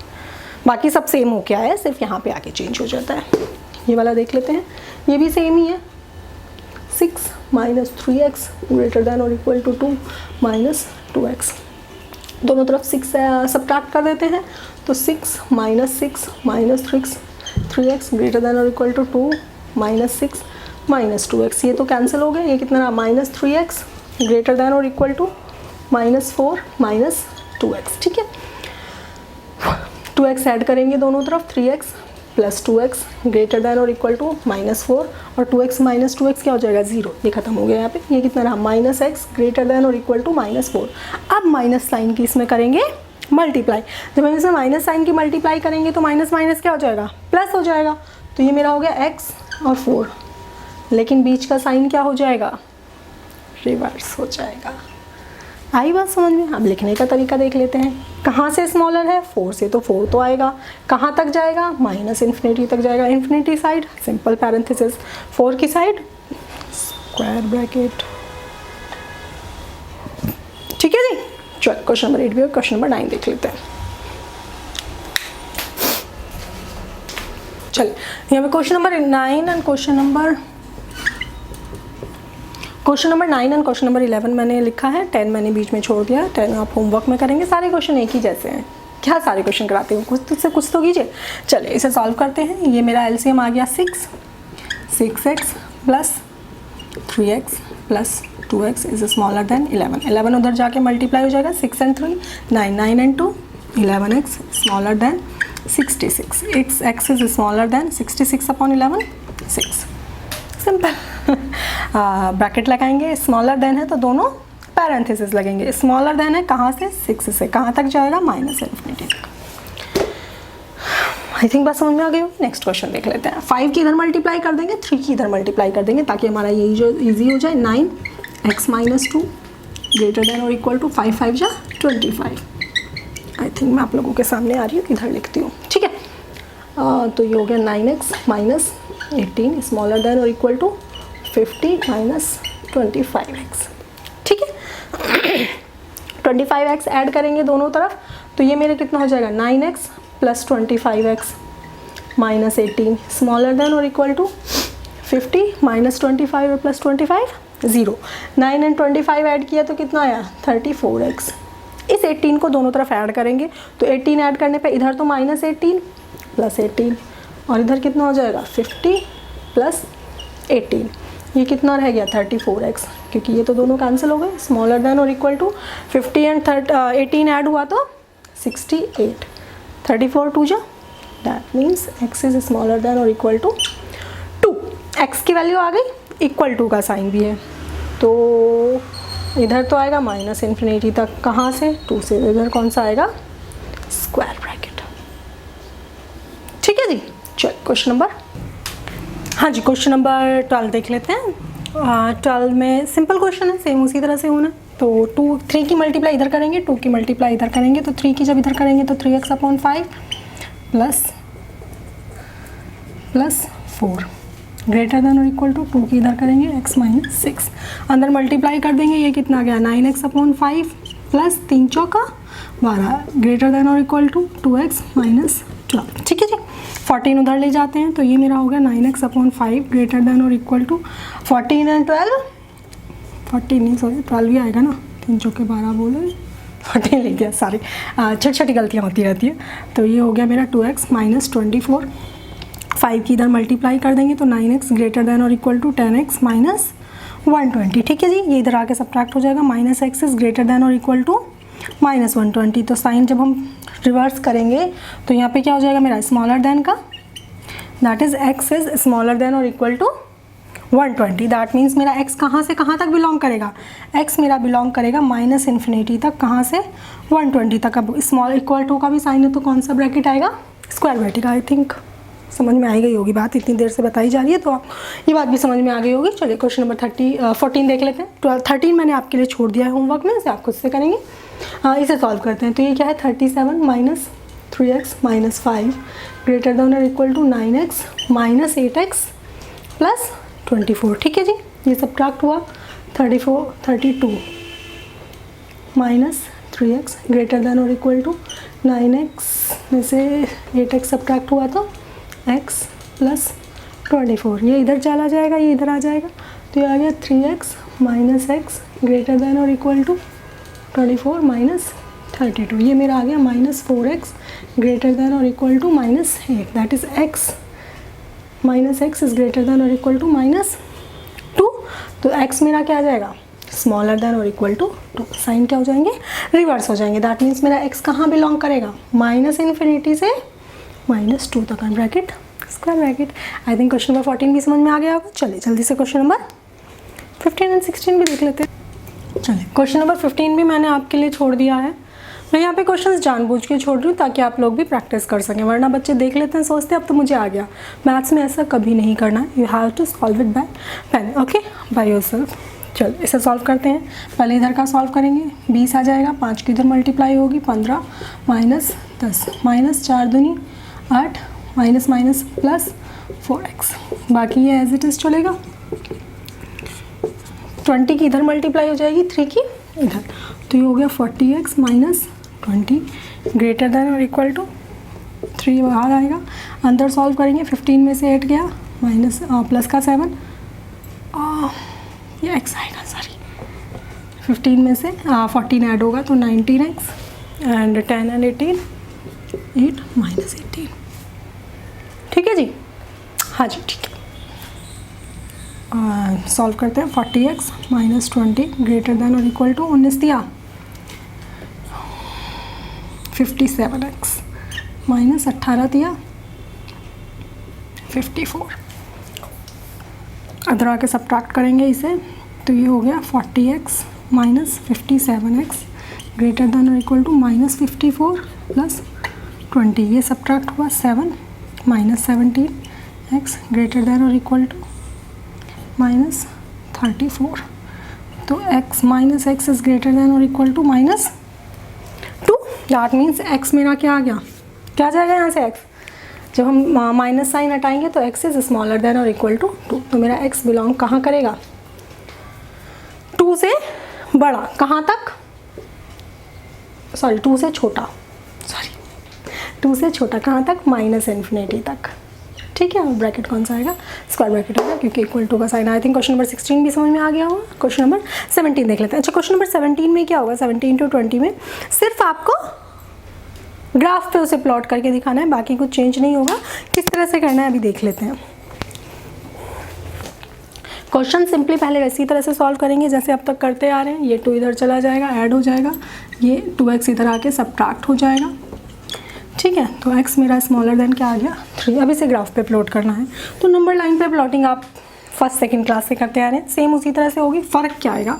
बाकी सब सेम हो क्या है, सिर्फ यहाँ पे आके चेंज हो जाता है। ये वाला देख लेते हैं, ये भी सेम ही है, 6 - 3x ग्रेटर देन और इक्वल टू 2 - 2x। दोनों तरफ 6 सब्ट्रैक्ट कर देते हैं तो 6 - 6 - 3x ग्रेटर देन और इक्वल टू 2 - 6 - 2x। ये तो कैंसिल हो गया, ये कितना रहा, -3x ग्रेटर देन और इक्वल टू -4 - 2x। ठीक है, 2x ऐड करेंगे दोनों तरफ, 3x + 2x ग्रेटर देन और इक्वल टू -4, और 2x - 2x क्या हो जाएगा, 0। ये खत्म हो गया यहाँ पे। ये कितना रहा, -x ग्रेटर देन और इक्वल टू -4। अब माइनस साइन की इसमें करेंगे मल्टीप्लाई। जब हम इसमें माइनस साइन की मल्टीप्लाई करेंगे तो माइनस माइनस क्या हो जाएगा, प्लस हो जाएगा। तो ये मेरा हो गया x और 4, लेकिन बीच का साइन क्या हो जाएगा, रिवर्स हो जाएगा। आई बात समझ में। अब लिखने का तरीका देख लेते हैं। कहाँ से स्मॉलर है, 4 से, तो 4 तो आएगा। कहाँ तक जाएगा, -∞ तक जाएगा। इन्फिनिटी साइड सिंपल पैरेंथेसिस, 4 की साइड स्क्वायर ब्रैकेट। ठीक है जी, चलो क्वेश्चन नंबर 8 भी और क्वेश्चन नंबर 9 देख लेते हैं। चलिए यहाँ पे question number 9 and question number 9 and question number 11 मैंने लिखा है, 10 मैंने बीच में छोड़ दिया। 10 आप होमवर्क में करेंगे। सारे क्वेश्चन एक ही जैसे हैं, क्या सारे क्वेश्चन कराते हो, कुछ तो कीजिए। चलिए इसे सॉल्व करते हैं। ये मेरा एलसीएम आ गया 6x + 3x + 2x is smaller then 11। 11 उधर जाके मल्टीप्लाई हो जाएगा, 6 and 3 9, 9 and 2 11x smaller than 66। x is smaller then 66 upon 11 6। Simple. Bracket लगाएंगे, स्मॉलर देन है तो दोनों पैरेंथेसिस लगेंगे। स्मॉलर देन है कहाँ से, 6 से कहाँ तक जाएगा, -∞ तक। आई थिंक बात समझ में आ गई होगी। नेक्स्ट क्वेश्चन देख लेते हैं। 5 की इधर मल्टीप्लाई कर देंगे, 3 की इधर मल्टीप्लाई कर देंगे ताकि हमारा यही जो ईजी हो जाए। 9x - 2 ग्रेटर देन और इक्वल टू 5 5 जा 25। आई थिंक मैं आप लोगों के सामने आ रही हूँ, इधर लिखती हूँ। ठीक है, तो ये हो गया 9x - 18 स्मॉलर देन और इक्वल टू 50 - 25x। ठीक है, 25x ऐड करेंगे दोनों तरफ तो ये मेरे कितना हो जाएगा, 9x + 25x - 18 स्मॉलर देन और इक्वल टू 50 - 25 और + 25 0। 9 and 25 ऐड किया तो कितना आया, 34x। इस 18 को दोनों तरफ ऐड करेंगे तो 18 ऐड करने पे इधर तो -18 प्लस 18, और इधर कितना हो जाएगा 50 प्लस 18, ये कितना रह गया 34x, क्योंकि ये तो दोनों कैंसिल हो गए। स्मॉलर देन और इक्वल टू 50 एंड 18 ऐड हुआ तो 68, 34 टू जा, that means x is smaller than और इक्वल टू 2। x की वैल्यू आ गई, इक्वल टू का साइन भी है, तो इधर तो आएगा माइनस इन्फिनिटी तक, कहाँ से 2 से, इधर कौन सा आएगा स्क्वायर ब्रैकेट। ठीक है जी, चल क्वेश्चन नंबर, हाँ जी क्वेश्चन नंबर 12 देख लेते हैं। 12 में सिंपल क्वेश्चन है, सेम उसी तरह से होना। तो 3 की मल्टीप्लाई इधर करेंगे, 2 की मल्टीप्लाई इधर करेंगे, तो 3 की जब इधर करेंगे तो 3x/5 प्लस 4 ग्रेटर देन और इक्वल टू 2 की इधर करेंगे x - 6, अंदर मल्टीप्लाई कर देंगे, ये कितना गया 9x/5 प्लस 3 चौका 12 ग्रेटर देन और इक्वल टू 2x - 12। ठीक है जी, 14 उधर ले जाते हैं, तो ये मेरा हो गया 9x/5 ग्रेटर देन और इक्वल टू 14 एंड 12, 14 नहीं सॉरी 12 ही आएगा ना, 3 चौके 12 बोले 14 ले गया, सॉरी छोटी छोटी गलतियाँ होती रहती है। तो ये हो गया मेरा 2x - 24, 5 की इधर मल्टीप्लाई कर देंगे तो 9x ग्रेटर देन और इक्वल टू 10x - 120। ठीक है जी, ये इधर आके सब्ट्रैक्ट हो जाएगा, -x इज ग्रेटर देन और इक्वल टू -120। तो साइन जब हम रिवर्स करेंगे तो यहाँ पे क्या हो जाएगा मेरा स्मॉलर देन का, that is x is smaller than और इक्वल टू 120। दैट मीन्स मेरा x कहाँ से कहाँ तक बिलोंग करेगा, x मेरा बिलोंग करेगा माइनस इन्फिनिटी तक, कहाँ से 120 तक। अब स्मॉल इक्वल टू का भी साइन है तो कौन सा ब्रैकेट आएगा स्क्वायर ब्रैकेट। आई थिंक समझ में आई गई होगी बात, इतनी देर से बताई जा रही है तो ये बात भी समझ में आ गई होगी। चलिए क्वेश्चन नंबर 14 देख लेते हैं। 13 मैंने आपके लिए छोड़ दिया है होमवर्क में, इसे आप खुद से करेंगे। इसे सॉल्व करते हैं, तो ये क्या है 37 minus 3x minus 5 greater than और equal to 9x minus 8x plus 24। ठीक है जी, ये सब्ट्रैक्ट हुआ 32 माइनस 3x ग्रेटर देन और इक्वल टू 9x में से 8x सब्ट्रैक्ट हुआ तो x प्लस 24, ये इधर चला जाएगा, ये इधर आ जाएगा, तो ये आ गया 3x minus x greater than और इक्वल टू 24 माइनस 32। ये मेरा आ गया -4x ग्रेटर देन और equal to -8, that is x minus x is greater than और इक्वल टू -2। तो x मेरा क्या आ जाएगा स्मॉलर देन और इक्वल टू 2, साइन क्या हो जाएंगे रिवर्स हो जाएंगे। दैट मीन्स मेरा x कहाँ बिलोंग करेगा माइनस इन्फिनिटी से -2 तक, ब्रैकेट स्क्वायर ब्रैकेट। आई थिंक क्वेश्चन नंबर 14 भी समझ में आ गया होगा। चलिए जल्दी से क्वेश्चन नंबर 15 एंड 16 भी देख लेते हैं। चलिए क्वेश्चन नंबर 15 भी मैंने आपके लिए छोड़ दिया है। मैं यहाँ पे क्वेश्चंस जानबूझ के छोड़ रही हूँ ताकि आप लोग भी प्रैक्टिस कर सकें, वरना बच्चे देख लेते हैं सोचते हैं अब तो मुझे आ गया। मैथ्स में ऐसा कभी नहीं करना है, you have to solve it by pen, okay by yourself. चलो इसे सॉल्व करते हैं। पहले इधर का सॉल्व करेंगे, 20 आ जाएगा, 5 की इधर मल्टीप्लाई होगी 15 माइनस 10 माइनस 4 दूनी 8 माइनस माइनस प्लस 4x, बाकी ये एज इट इज़ चलेगा। 20 की इधर मल्टीप्लाई हो जाएगी 3 की इधर, तो ये हो गया 40x माइनस 20 ग्रेटर देन और इक्वल टू 3 बाहर आएगा। अंदर सॉल्व करेंगे, 15 में से 8 गया माइनस प्लस का 7, ये x आएगा सॉरी, 15 में से 14 ऐड होगा तो 19x एंड 10 एंड 18 8 माइनस 18। ठीक है जी, हाँ जी ठीक है। सॉल्व करते हैं, 40x माइनस 20 ग्रेटर देन और इक्वल टू 19 दिया 57x माइनस 18 दिया 54। अदर आके सब्ट्रैक्ट करेंगे इसे, तो ये हो गया 40x minus 57x greater than और इक्वल टू माइनस 54 प्लस 20, ये सब्ट्रैक्ट हुआ 7 माइनस 17x ग्रेटर देन और इक्वल टू माइनस 34। तो x minus x is greater than और equal to -2, that means x मेरा क्या आ गया, क्या जाएगा यहाँ से x, जब हम माइनस साइन हटाएंगे तो x इज स्मॉलर देन और इक्वल टू 2। तो मेरा x बिलोंग कहाँ करेगा 2 से बड़ा, कहाँ तक सॉरी 2 से छोटा, सॉरी 2 से छोटा कहाँ तक माइनस इन्फिनिटी तक। ठीक है, और ब्रैकेट कौन सा आएगा स्क्वायर ब्रैकेट आएगा क्योंकि इक्वल टू का sign. I think question number 16 भी समझ में आ गया होगा। क्वेश्चन नंबर 17 देख लेते हैं। अच्छा क्वेश्चन नंबर 17 में क्या होगा, 17 to 20 में सिर्फ आपको ग्राफ पे उसे प्लॉट करके दिखाना है, बाकी कुछ चेंज नहीं होगा। किस तरह से करना है अभी देख लेते हैं। क्वेश्चन सिंपली पहले इसी तरह से सॉल्व करेंगे जैसे अब तक करते आ रहे हैं। ये 2 इधर चला जाएगा, ऐड हो जाएगा, ये 2x इधर आके सबट्रैक्ट हो जाएगा, ठीक है। तो x मेरा स्मॉलर देन क्या आ गया 3। अब इसे ग्राफ पे प्लॉट करना है, तो नंबर लाइन पे प्लॉटिंग आप फर्स्ट सेकंड क्लास से करते आ रहे हैं, सेम उसी तरह से होगी। फ़र्क क्या आएगा,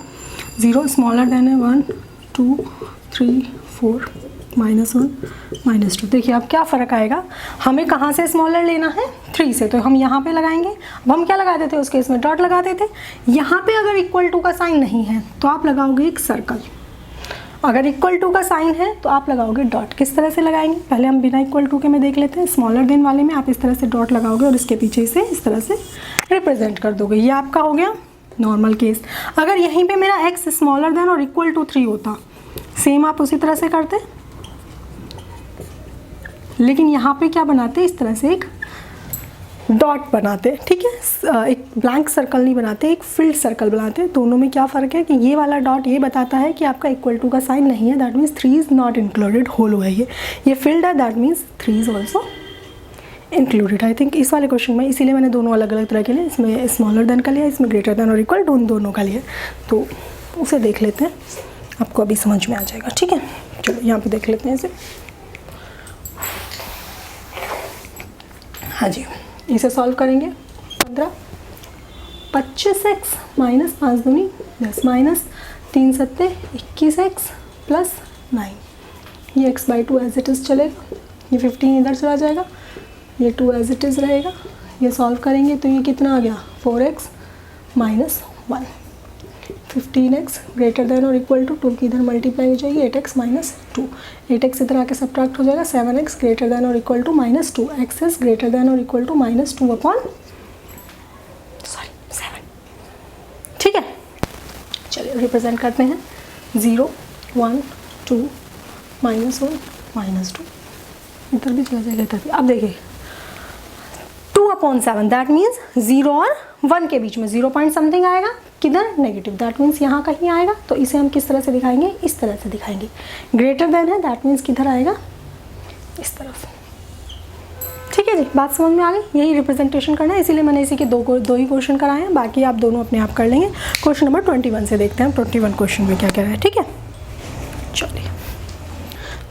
0 स्मॉलर देन है 1 2 3 4 -1 -2। देखिए अब क्या फ़र्क आएगा, हमें कहाँ से स्मॉलर लेना है 3 से, तो हम यहाँ पे लगाएंगे। अब हम क्या लगाते थे, उस केस में डॉट लगाते थे। यहाँ पे अगर इक्वल टू का साइन नहीं है तो आप लगाओगे एक सर्कल, अगर इक्वल टू का साइन है तो आप लगाओगे डॉट। किस तरह से लगाएंगे, पहले हम बिना इक्वल टू के में देख लेते हैं। स्मॉलर देन वाले में आप इस तरह से डॉट लगाओगे और इसके पीछे इसे इस तरह से रिप्रेजेंट कर दोगे। ये आपका हो गया नॉर्मल केस। अगर यहीं पे मेरा x स्मॉलर देन और इक्वल टू 3 होता, सेम आप उसी तरह से करते, लेकिन यहाँ पे क्या बनाते, इस तरह से एक डॉट बनाते, ठीक है। एक ब्लैंक सर्कल नहीं बनाते, एक फिल्ड सर्कल बनाते। दोनों में क्या फ़र्क है कि ये वाला डॉट ये बताता है कि आपका इक्वल टू का साइन नहीं है, that means 3 is not included, hole है ये फिल्ड है, that means 3 is also included. I think इस वाले क्वेश्चन में इसीलिए मैंने दोनों अलग अलग तरह के लिए, इसमें स्मॉलर देन का लिया, इसमें ग्रेटर देन और इक्वल टू, दोनों का लिया। तो उसे देख लेते हैं, आपको अभी समझ में आ जाएगा, ठीक है। चलो यहाँ पे देख लेते हैं इसे। हाँ जी, इसे सॉल्व करेंगे। 15 25x माइनस 5 दूनी 10 माइनस 3 सत्ते 21x प्लस 9। ये x/2 एज इट इज़ चलेगा, ये 15 इधर चला जाएगा, ये 2 एज इट इज़ रहेगा। ये सॉल्व करेंगे तो ये कितना आ गया 4x minus 1। 15x greater than और इक्वल टू 2 की इधर मल्टीप्लाई हो जाएगी 8x माइनस 2। 8x इधर आके सब्ट्रैक्ट हो जाएगा 7x ग्रेटर देन और equal to minus 2। x is greater than और इक्वल टू माइनस 2 अपॉन 7, ठीक है। चलिए रिप्रेजेंट करते हैं 0 1 2 -1 -2, इधर भी चला जाएगा इधर भी। अब देखिए 2/7, दैट मीन्स 0 और 1 के बीच में 0 पॉइंट समथिंग आएगा, किधर नेगेटिव, दैट मीन्स यहाँ कहीं आएगा। तो इसे हम किस तरह से दिखाएंगे, इस तरह से दिखाएंगे। ग्रेटर देन है, दैट मीन्स किधर आएगा, इस तरफ, ठीक है जी। बात समझ में आ गई, यही रिप्रेजेंटेशन करना है, इसीलिए मैंने इसी के दो ही क्वेश्चन कराए हैं, बाकी आप दोनों अपने आप कर लेंगे। क्वेश्चन नंबर 21 से देखते हैं 21 क्वेश्चन में क्या कह रहा है, ठीक है।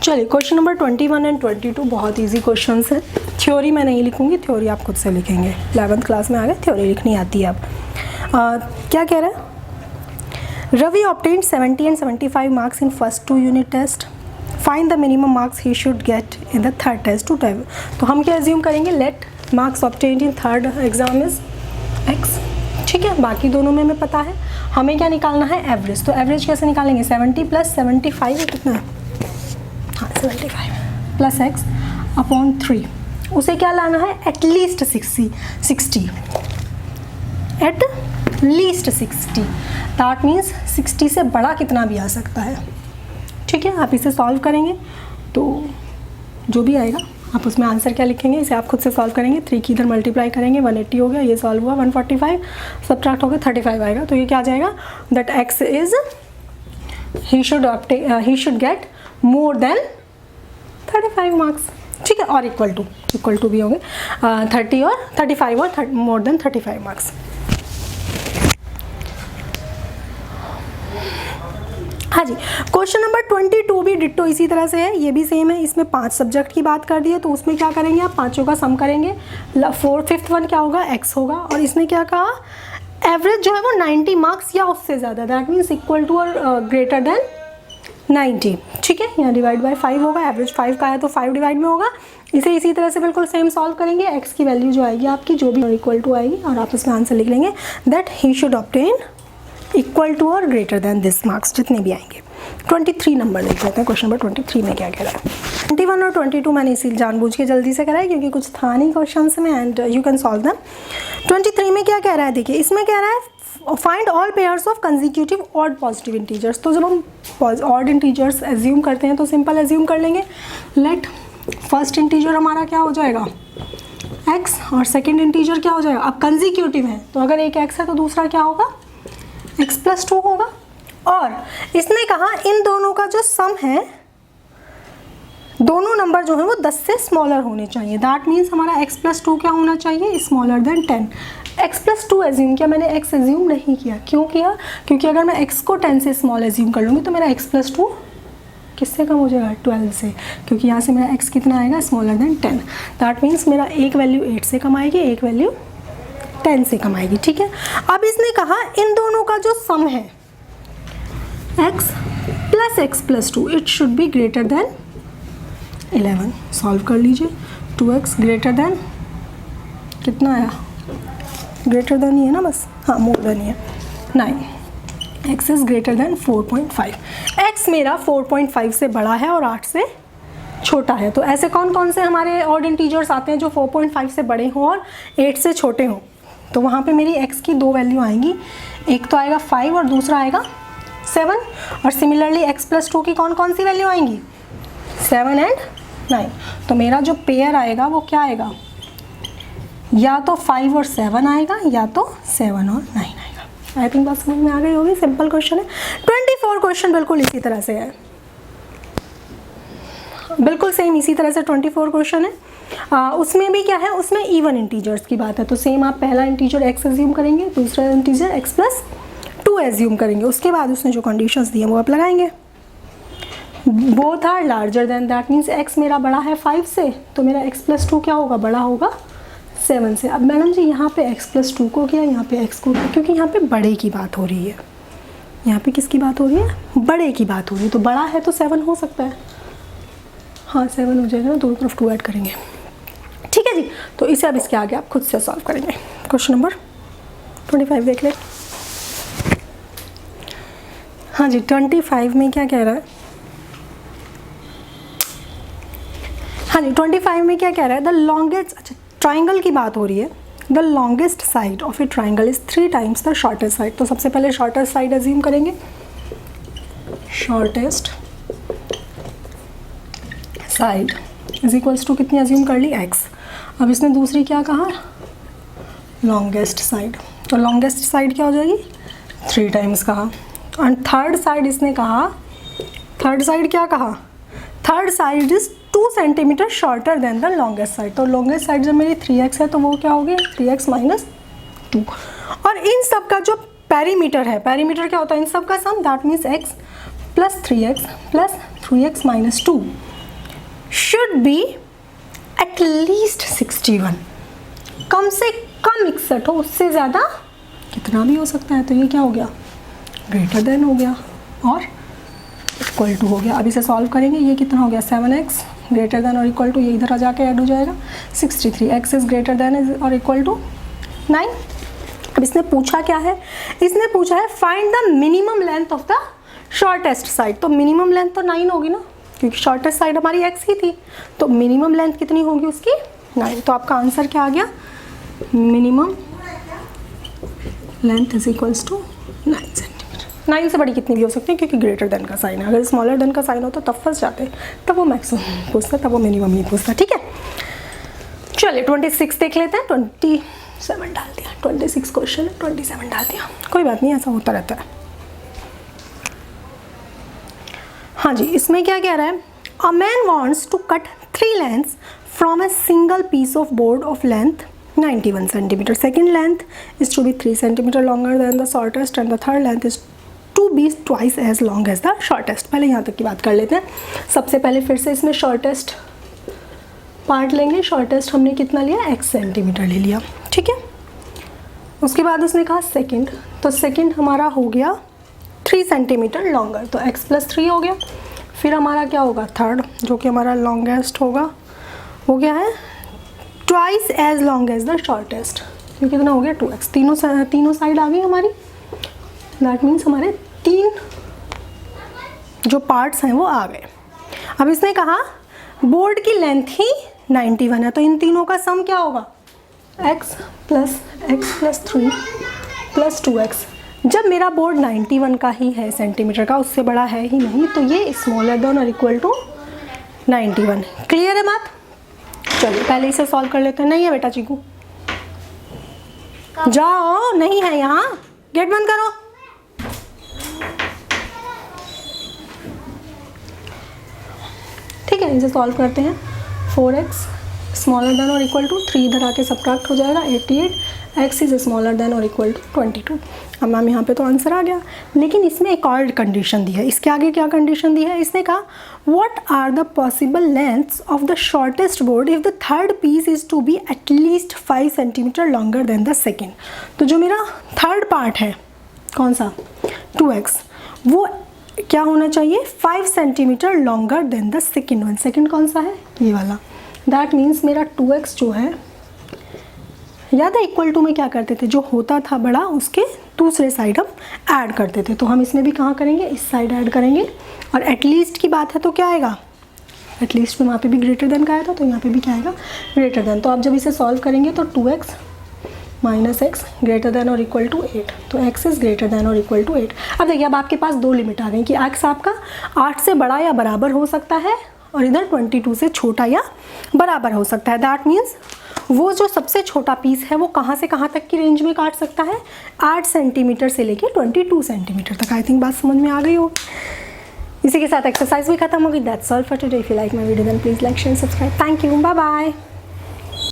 चलिए क्वेश्चन नंबर 21 एंड 22 बहुत ईजी क्वेश्चन है। थ्योरी मैं नहीं लिखूंगी, थ्योरी आप खुद से लिखेंगे, 11th क्लास में आ गए, थ्योरी लिखनी आती है अब। क्या कह रहा है, Ravi obtained 70 and 75 marks in first 2 unit test, find the minimum marks he should get in the third test to 12। तो हम क्या एज्यूम करेंगे, let marks obtained in third exam is x, ठीक है। बाकी दोनों में हमें पता है, हमें क्या निकालना है, एवरेज। तो एवरेज कैसे निकालेंगे, 70 + 75 कितना है, हाँ 75 प्लस x अपॉन 3, उसे क्या लाना है, at least 60 at least 60, that means 60 से बड़ा कितना भी आ सकता है, ठीक है। आप इसे सॉल्व करेंगे तो जो भी आएगा आप उसमें आंसर क्या लिखेंगे, इसे आप खुद से सॉल्व करेंगे। 3 की इधर मल्टीप्लाई करेंगे, 180 हो गया, ये सॉल्व हुआ, 145 सब्ट्रैक्ट हो गया 35 आएगा। तो ये क्या आ जाएगा, that x is he should get more than 35 marks, ठीक है। और इक्वल टू भी होंगे 30 और 35 और मोर देन 35 मार्क्स। हाँ जी, क्वेश्चन नंबर 22 भी डिट्टो इसी तरह से है, ये भी सेम है। इसमें 5 सब्जेक्ट की बात कर दी है, तो उसमें क्या करेंगे आप, पाँचों का सम करेंगे। 5th वन क्या होगा, x होगा। और इसने क्या कहा, एवरेज जो है वो 90 मार्क्स या उससे ज़्यादा, दैट मीन्स इक्वल टू और ग्रेटर देन 90, ठीक है। यहाँ डिवाइड बाय 5 होगा, एवरेज 5 का है तो 5 डिवाइड में होगा। इसे इसी तरह से बिल्कुल सेम सॉल्व करेंगे। x की वैल्यू जो आएगी आपकी, जो भी इक्वल टू आएगी, और आप इसमें आंसर लिख लेंगे that he should obtain equal to और ग्रेटर देन दिस मार्क्स, जितने भी आएंगे। 23 नंबर देख लेते हैं, क्वेश्चन नंबर 23 में क्या कह रहा है। 21 और 22 मैंने इसी जानबूझ के जल्दी से कराया क्योंकि कुछ था नहीं क्वेश्चन में, and you can solve them. 23 में क्या कह रहा है, देखिए इसमें कह रहा है find all pairs of consecutive odd positive integers. तो जब हम ऑड इंटीजर्स एज्यूम करते हैं तो सिंपल एज्यूम कर लेंगे, लेट फर्स्ट इंटीजर हमारा क्या हो जाएगा, x, और सेकेंड इंटीजर क्या हो जाएगा, अब कंसेक्यूटिव है तो अगर एक x है तो दूसरा क्या होगा, x + 2 होगा। और इसने कहा इन दोनों का जो सम है दोनों नंबर जो है वो 10 से स्मॉलर होने चाहिए। दैट मीन्स हमारा x प्लस 2 क्या होना चाहिए, smaller than 10। x plus 2 assume किया मैंने, x एज्यूम नहीं किया। क्यों किया, क्योंकि अगर मैं x को 10 से स्मॉल एज्यूम कर लूँगी तो मेरा x प्लस 2 किससे कम हो जाएगा, 12 से, क्योंकि यहाँ से मेरा x कितना आएगा, स्मॉलर देन 10। दैट मीन्स मेरा एक वैल्यू 8 से कम आएगी, एक वैल्यू 10 से कम आएगी। ठीक है, अब इसने कहा इन दोनों का जो सम है x plus x plus 2 it should be greater than 11। Solve कर लीजिए। 2x ग्रेटर देन कितना आया, ग्रेटर देन ही है ना बस, हाँ मोर देन ही है 9। x is greater than 4.5। x मेरा 4.5 से बड़ा है और 8 से छोटा है। तो ऐसे कौन कौन से हमारे ऑड इंटीजर्स आते हैं जो 4.5 से बड़े हों और 8 से छोटे हों, तो वहाँ पे मेरी x की दो वैल्यू आएंगी, एक तो आएगा 5 और दूसरा आएगा 7। और सिमिलरली x प्लस 2 की कौन कौन सी वैल्यू आएंगी, 7 एंड 9। तो मेरा जो पेयर आएगा वो क्या आएगा, या तो 5 और 7 आएगा या तो 7 और 9 आएगा। आई थिंक बात समझ में आ गई होगी, सिंपल क्वेश्चन है। 24 क्वेश्चन बिल्कुल इसी तरह से है, बिल्कुल सेम इसी तरह से 24 क्वेश्चन है। उसमें भी क्या है, उसमें इवन इंटीजर्स की बात है। तो सेम आप पहला इंटीजर x एज्यूम करेंगे, दूसरा इंटीजर x प्लस 2 एज्यूम करेंगे, उसके बाद उसने जो कंडीशंस दी हैं वो आप लगाएंगे। Both are larger than, that means x मेरा बड़ा है 5 से, तो मेरा x प्लस 2 क्या होगा, बड़ा होगा 7 से। अब मैडम जी यहाँ पे x प्लस 2 को किया, यहाँ पे x को किया, क्योंकि यहाँ पे बड़े की बात हो रही है। यहाँ पे किसकी बात हो रही है, बड़े की बात हो रही है। तो बड़ा है तो 7 हो सकता है, हाँ 7 हो जाएगा ना, दोनों तरफ 2 ऐड करेंगे। ठीक है जी, तो इसे अब इसके आगे आप खुद से सॉल्व करेंगे। क्वेश्चन नंबर 25 देख ले। हाँ जी 25 में क्या कह रहा है, हाँ जी 25 में क्या कह रहा है, द लॉन्गेस्ट, अच्छा ट्राइंगल की बात हो रही है। The longest side of a triangle is 3 times the shortest side. तो सबसे पहले शॉर्टेस्ट साइड एज्यूम करेंगे, shortest side is equals to कितनी एज्यूम कर ली, x। अब इसने दूसरी क्या कहा, लॉन्गेस्ट साइड। तो लॉन्गेस्ट साइड क्या हो जाएगी, 3 टाइम्स कहा। एंड थर्ड साइड इसने कहा, थर्ड साइड क्या कहा, third side is 2 centimetre shorter than the longest side. तो लॉन्गेस्ट साइड जब मेरी 3x है तो वो क्या होगी, 3x माइनस 2। और इन सब का जो पेरीमीटर है, पेरीमीटर क्या होता है इन सब का sum, that means x plus 3x plus 3x minus 2 should be at least 61। कम से कम 61 हो, उससे ज़्यादा कितना भी हो सकता है। तो ये क्या हो गया, ग्रेटर देन हो गया और इक्वल टू हो गया। अब इसे सॉल्व करेंगे, ये कितना हो गया, 7x ग्रेटर देन और इक्वल टू, ये इधर आ जाके ऐड हो जाएगा 63। x इज ग्रेटर देन और इक्वल टू 9। अब इसने पूछा क्या है, इसने पूछा है find the minimum length of the shortest side. तो मिनिमम लेंथ तो 9 होगी ना, क्योंकि शॉर्टेस्ट साइड हमारी x ही थी। तो मिनिमम लेंथ कितनी होगी उसकी, 9। तो आपका आंसर क्या आ गया, minimum length is equals to 9 centimetre. 9 से बड़ी कितनी भी हो सकती है, क्योंकि ग्रेटर देन का साइन है। अगर स्मॉलर देन का साइन होता तब फंस जाते, तब वो मैक्सिमम पूछता, तब वो मिनिमम नहीं पूछता। ठीक है, चलिए 26 देख लेते हैं। 27 डाल दिया, 26 क्वेश्चन 27 डाल दिया, कोई बात नहीं, ऐसा होता रहता है। हाँ जी, इसमें क्या कह रहा है, a man wants to cut 3 lengths from a single piece of board of length 91 centimetre. Second length is to be 3 centimetre longer than the shortest and the third length is to be twice as long as the shortest. पहले यहाँ तक की बात कर लेते हैं। सबसे पहले फिर से इसमें शॉर्टेस्ट पार्ट लेंगे। शॉर्टेस्ट हमने कितना लिया, x सेंटीमीटर ले लिया। ठीक है, उसके बाद उसने कहा सेकेंड, तो सेकेंड हमारा हो गया 3 सेंटीमीटर लॉन्गर, तो x प्लस 3 हो गया। फिर हमारा क्या होगा, थर्ड जो कि हमारा लॉन्गेस्ट होगा, वो क्या है, twice as long as the shortest. ये कितना हो गया, 2x। तीनों साइड आ गई हमारी, दैट मीन्स हमारे 3 जो पार्ट्स हैं वो आ गए। अब इसने कहा बोर्ड की लेंथ ही 91 है, तो इन तीनों का सम क्या होगा, x प्लस 3 प्लस 2x। जब मेरा बोर्ड 91 का ही है सेंटीमीटर का, उससे बड़ा है ही नहीं, तो ये स्मॉलर देन और इक्वल टू 91। क्लियर है बात। चलिए पहले इसे सॉल्व कर लेते हैं। नहीं है बेटा चीकू, जाओ, नहीं है यहाँ, गेट बंद करो। ठीक है, इसे सॉल्व करते हैं। 4x स्मॉलर देन और इक्वल टू 3 इधर आके सब्ट्रैक्ट हो जाएगा 88, x इज स्मॉलर देन और इक्वल टू 22। अब मैम यहाँ पे तो आंसर आ गया, लेकिन इसमें एक और कंडीशन दी है। इसके आगे क्या कंडीशन दी है, इसने कहा what are the possible lengths of the shortest board if the third piece is to be at least 5 centimetre longer than the second. तो जो मेरा थर्ड पार्ट है कौन सा 2x, वो क्या होना चाहिए 5 centimetre longer than the second one. Second कौन सा है, ये वाला। दैट मीन्स मेरा 2x जो है, याद है इक्वल टू में क्या करते थे, जो होता था बड़ा उसके दूसरे साइड हम ऐड करते थे। तो हम इसमें भी कहाँ करेंगे, इस साइड ऐड करेंगे। और एटलीस्ट की बात है तो क्या आएगा, एटलीस्ट में वहाँ पे भी ग्रेटर देन का आया था, तो यहाँ पे भी क्या आएगा ग्रेटर देन। तो आप जब इसे सॉल्व करेंगे तो 2x minus x greater than और इक्वल टू 8, तो x इज़ ग्रेटर देन और इक्वल टू 8। अब देखिए अब आपके पास दो लिमिट आ गई कि x आपका 8 से बड़ा या बराबर हो सकता है और इधर 22 से छोटा या बराबर हो सकता है। दैट मीन्स वो जो सबसे छोटा पीस है वो कहाँ से कहाँ तक की रेंज में काट सकता है, 8 सेंटीमीटर से लेके 22 सेंटीमीटर तक। आई थिंक बात समझ में आ गई हो। इसी के साथ एक्सरसाइज भी खत्म हो गई। That's all for today. If you like my video then please like share subscribe. Thank you, bye bye.